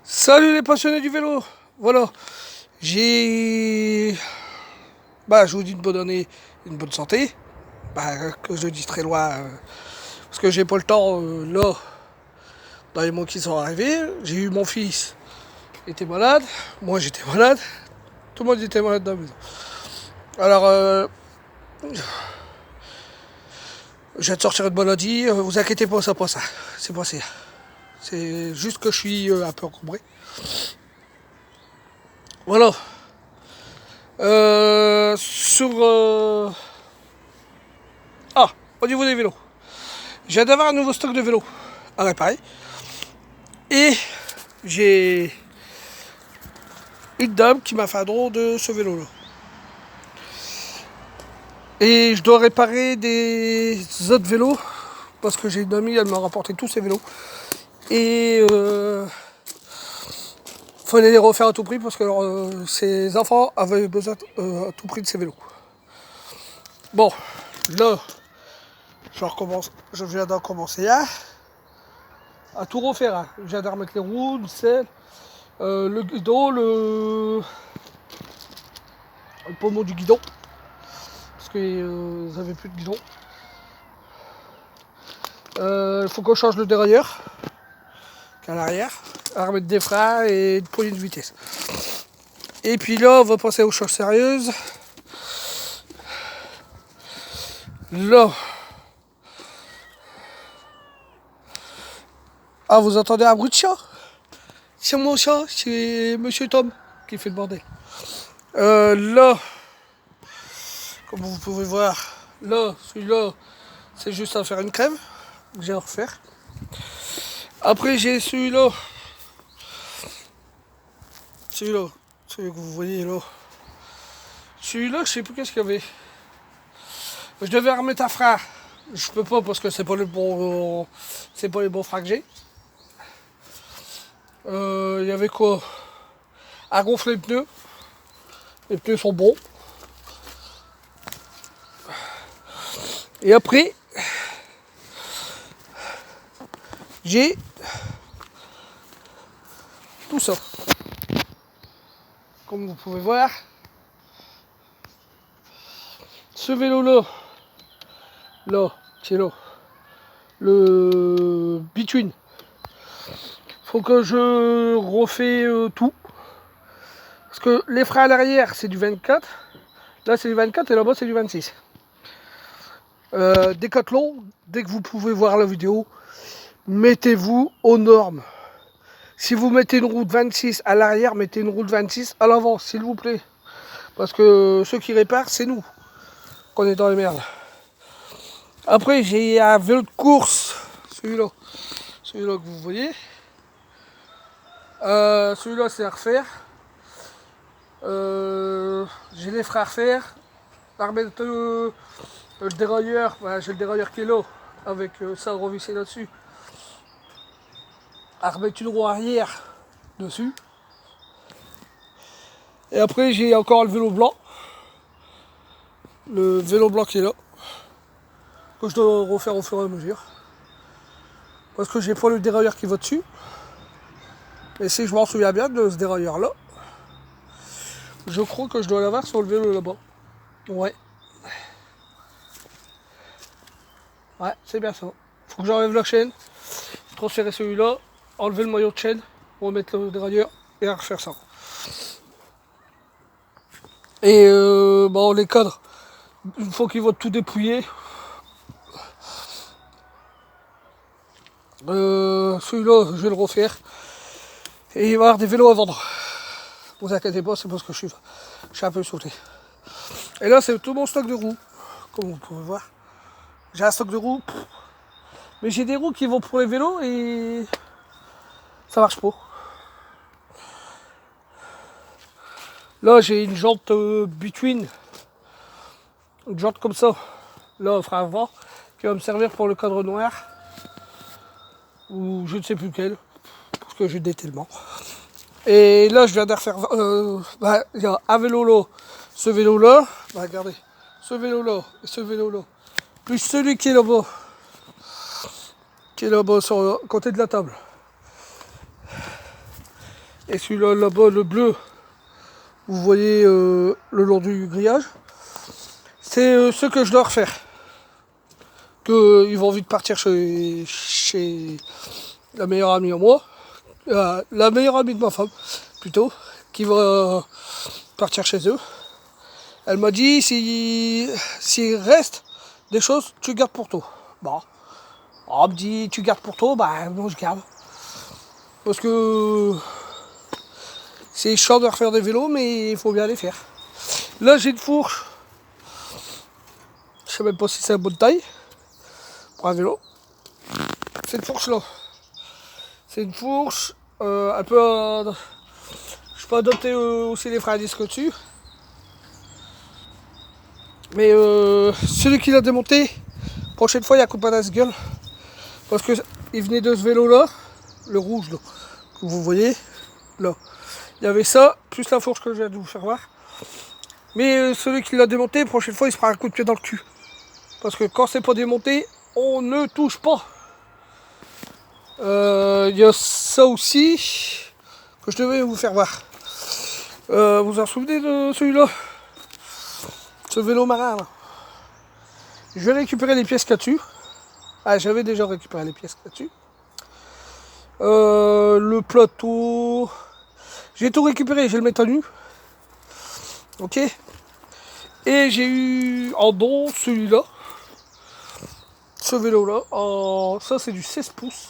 Salut les passionnés du vélo. Voilà, j'ai... je vous dis une bonne année, une bonne santé. Que je dis très loin, parce que j'ai pas le temps, là, dans les mois qui sont arrivés. J'ai eu mon fils, qui était malade. Moi, j'étais malade. Tout le monde était malade dans la maison. Alors, je viens de sortir de maladie. Vous inquiétez pas, ça pas ça. C'est passé. C'est juste que je suis un peu encombré. Voilà. Sur... Ah, au niveau des vélos. Je viens d'avoir un nouveau stock de vélos à réparer. Et j'ai une dame qui m'a fait un don de ce vélo-là. Et je dois réparer des autres vélos. Parce que j'ai une amie, elle m'a rapporté tous ces vélos. Et fallait les refaire à tout prix parce que ses enfants avaient besoin à tout prix de ces vélos. Bon, là, je viens d'en commencer un. À tout refaire. Hein. Je viens de remettre les roues, le sel, le guidon, le pommeau du guidon. Parce qu'ils n'avaient plus de guidon. Il faut qu'on change le dérailleur qu'à l'arrière, à remettre des freins et une poignée de vitesse. Et puis là, on va passer aux choses sérieuses. Là. Ah, vous entendez un bruit de chat? C'est mon chat, c'est Monsieur Tom qui fait le bordel. Là, comme vous pouvez voir, là, celui-là, c'est juste à faire une crève que j'ai à refaire. Après, j'ai celui-là, celui que vous voyez là. Celui-là, je sais plus qu'est-ce qu'il y avait. Je devais remettre un frein. Je peux pas parce que c'est pas les bons freins que j'ai. Il y avait quoi? À gonfler les pneus. Les pneus sont bons. Et après, j'ai tout ça. Comme vous pouvez voir, ce vélo-là, c'est là, le Between. Faut que je refais tout. Parce que les freins à l'arrière, c'est du 24. Là, c'est du 24 et là-bas, c'est du 26. Décathlon, dès que vous pouvez voir la vidéo, mettez-vous aux normes. Si vous mettez une roue de 26 à l'arrière, mettez une roue de 26 à l'avant, s'il vous plaît. Parce que ceux qui réparent, c'est nous qu'on est dans les merdes. Après, j'ai un vélo de course, celui-là que vous voyez. Celui-là, c'est à refaire. J'ai les freins à refaire. À remettre le dérailleur, j'ai le dérailleur qui est là, avec ça revissé là-dessus. À remettre une roue arrière dessus. Et après, j'ai encore le vélo blanc. Le vélo blanc qui est là. Que je dois refaire au fur et à mesure. Parce que j'ai pas le dérailleur qui va dessus. Et si je m'en souviens bien de ce dérailleur là, je crois que je dois l'avoir sur le vélo là-bas. Ouais. Ouais, c'est bien ça. Faut que j'enlève la chaîne, transférer celui-là, enlever le maillot de chaîne, remettre le dérailleur et à refaire ça. Et les cadres, une fois qu'ils vont tout dépouiller, celui-là, je vais le refaire. Et il va y avoir des vélos à vendre. Ne vous inquiétez pas, c'est parce que je suis un peu sauté. Et là, c'est tout mon stock de roues, comme vous pouvez voir. J'ai un stock de roues, mais j'ai des roues qui vont pour les vélos et ça marche pas. Là, j'ai une jante Between, une jante comme ça, là, frein avant, qui va me servir pour le cadre noir, ou je ne sais plus quel, parce que j'ai des tellement. Et là, je viens de refaire, il y a un vélo là, ce vélo là, regardez, ce vélo là et ce vélo là, plus celui qui est là-bas, sur le côté de la table. Et celui-là, là-bas, le bleu, vous voyez le long du grillage. C'est ce que je dois refaire. Ils vont vite partir chez la meilleure amie à moi. La meilleure amie de ma femme, plutôt, qui va partir chez eux. Elle m'a dit, s'il reste des choses, tu gardes pour toi. Bon. On me dit, tu gardes pour toi, bah moi je garde. Parce que c'est chiant de refaire des vélos, mais il faut bien les faire. Là, j'ai une fourche. Je sais même pas si c'est la bonne taille pour un vélo. Cette fourche-là. C'est une fourche un peu... je peux adopter aussi les freins à disque dessus. Mais celui qui l'a démonté, prochaine fois, il y a coup de pain à gueule. Parce que il venait de ce vélo-là, le rouge, là, que vous voyez, là. Il y avait ça, plus la fourche que je viens de vous faire voir. Mais celui qui l'a démonté, prochaine fois, il se prend un coup de pied dans le cul. Parce que quand c'est pas démonté, on ne touche pas. Il y a ça aussi, que je devais vous faire voir. Vous vous en souvenez de celui-là? Ce vélo marin, là. Je vais récupérer les pièces qu'il y a dessus. Ah, j'avais déjà récupéré les pièces qu'il y a dessus. Le plateau... J'ai tout récupéré, j'ai le mettre à nu. Ok. Et j'ai eu en don celui-là. Ce vélo-là. Ça, c'est du 16 pouces.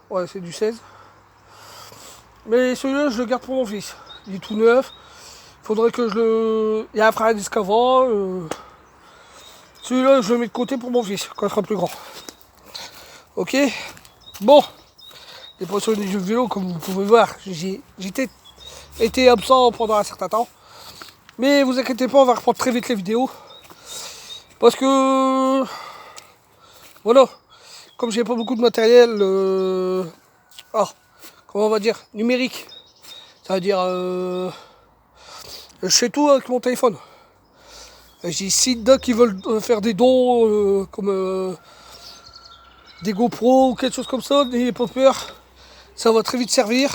Ouais, c'est du 16. Mais celui-là, je le garde pour mon fils. Il est tout neuf. Il faudrait que je le... Il y a un frein à disque avant. Celui-là, je le mets de côté pour mon fils, quand il sera plus grand. Ok. Bon. Les passionnés du vélo, comme vous pouvez voir, j'ai été absent pendant un certain temps. Mais vous inquiétez pas, on va reprendre très vite les vidéos. Parce que... Voilà. Comme j'ai pas beaucoup de matériel... comment on va dire, numérique. Ça veut dire... je fais tout avec mon téléphone. J'ai si d'autres qui veulent faire des dons, comme des GoPro ou quelque chose comme ça, n'ayez pas peur. Ça va très vite servir.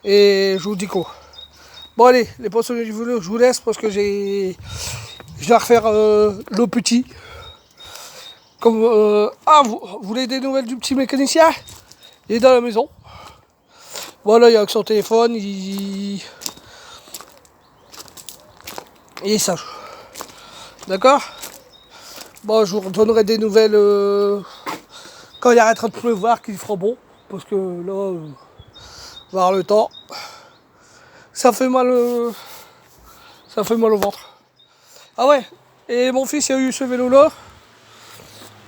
Et je vous dis quoi. Bon allez, les passionnés du vélo, je vous laisse parce que je dois refaire le petit. Comme, vous voulez des nouvelles du petit mécanicien? Il est dans la maison. Voilà, il est avec son téléphone, il est sage. D'accord? Bon, je vous redonnerai des nouvelles quand il arrêtera de pleuvoir, qu'il fera bon. Parce que là, voir le temps, ça fait mal au ventre. Ah ouais, et mon fils il a eu ce vélo là,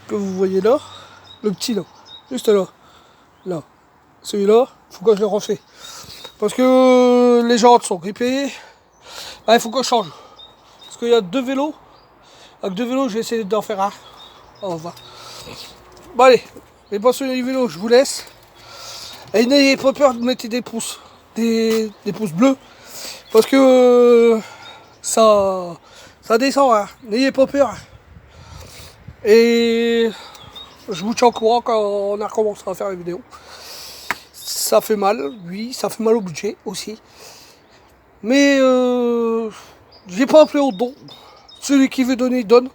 que vous voyez là, le petit là, juste là, là. Celui-là, il faut que je le refais. Parce que les jantes sont grippées, il faut que je change. Parce qu'il y a deux vélos, avec deux vélos je vais essayer d'en faire un. On va voir. Bon allez, les passionnés du vélo, je vous laisse. Et n'ayez pas peur de mettre des pouces, des pouces bleus, parce que ça descend, hein. N'ayez pas peur. Et je vous tiens au courant quand on recommencera à faire les vidéos. Ça fait mal, oui, ça fait mal au budget aussi. Mais j'ai pas appelé au don. Celui qui veut donner, il donne.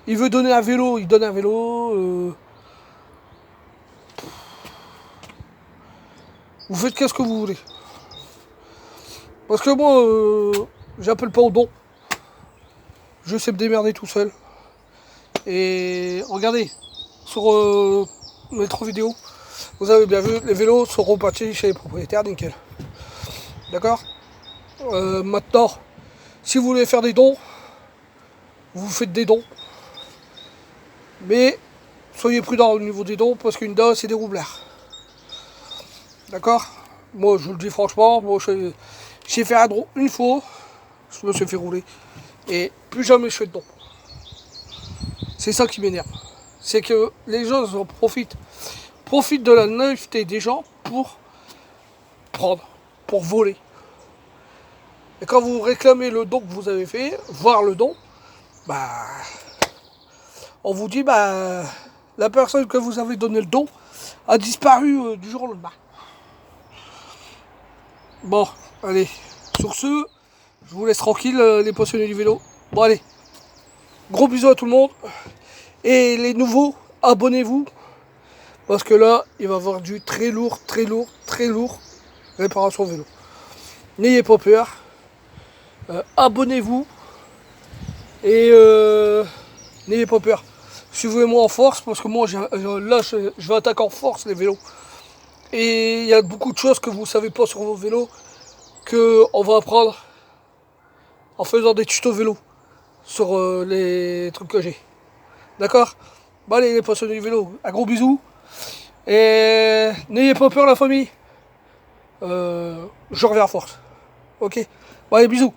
Il veut donner un vélo, il donne un vélo. Vous faites qu'est-ce que vous voulez. Parce que moi, j'appelle pas au don. Je sais me démerder tout seul. Et regardez, sur notre vidéo, vous avez bien vu, les vélos seront partis chez les propriétaires, nickel. D'accord? Maintenant, si vous voulez faire des dons, vous faites des dons. Mais soyez prudents au niveau des dons, parce qu'une dent, c'est des roublards. D'accord? Moi, je vous le dis franchement, moi, j'ai fait un don une fois, je me suis fait rouler. Et plus jamais je fais de dons. C'est ça qui m'énerve. C'est que les gens en profitent de la naïveté des gens pour prendre, pour voler. Et quand vous réclamez le don que vous avez fait, voire le don, bah, on vous dit, bah, la personne que vous avez donné le don a disparu du jour au lendemain. Bon, allez, sur ce, je vous laisse tranquille, les passionnés du vélo. Bon, allez, gros bisous à tout le monde. Et les nouveaux, abonnez-vous. Parce que là, il va y avoir du très lourd, très lourd, très lourd. Réparation vélo. N'ayez pas peur. Abonnez-vous. Et n'ayez pas peur. Suivez-moi en force. Parce que moi, là, je vais attaquer en force les vélos. Et il y a beaucoup de choses que vous ne savez pas sur vos vélos. Qu'on va apprendre en faisant des tutos vélo. Sur les trucs que j'ai. D'accord? Bon allez les passionnés du vélo. Un gros bisou. Et n'ayez pas peur la famille. Je reviens à force. Ok. Bon allez bisous.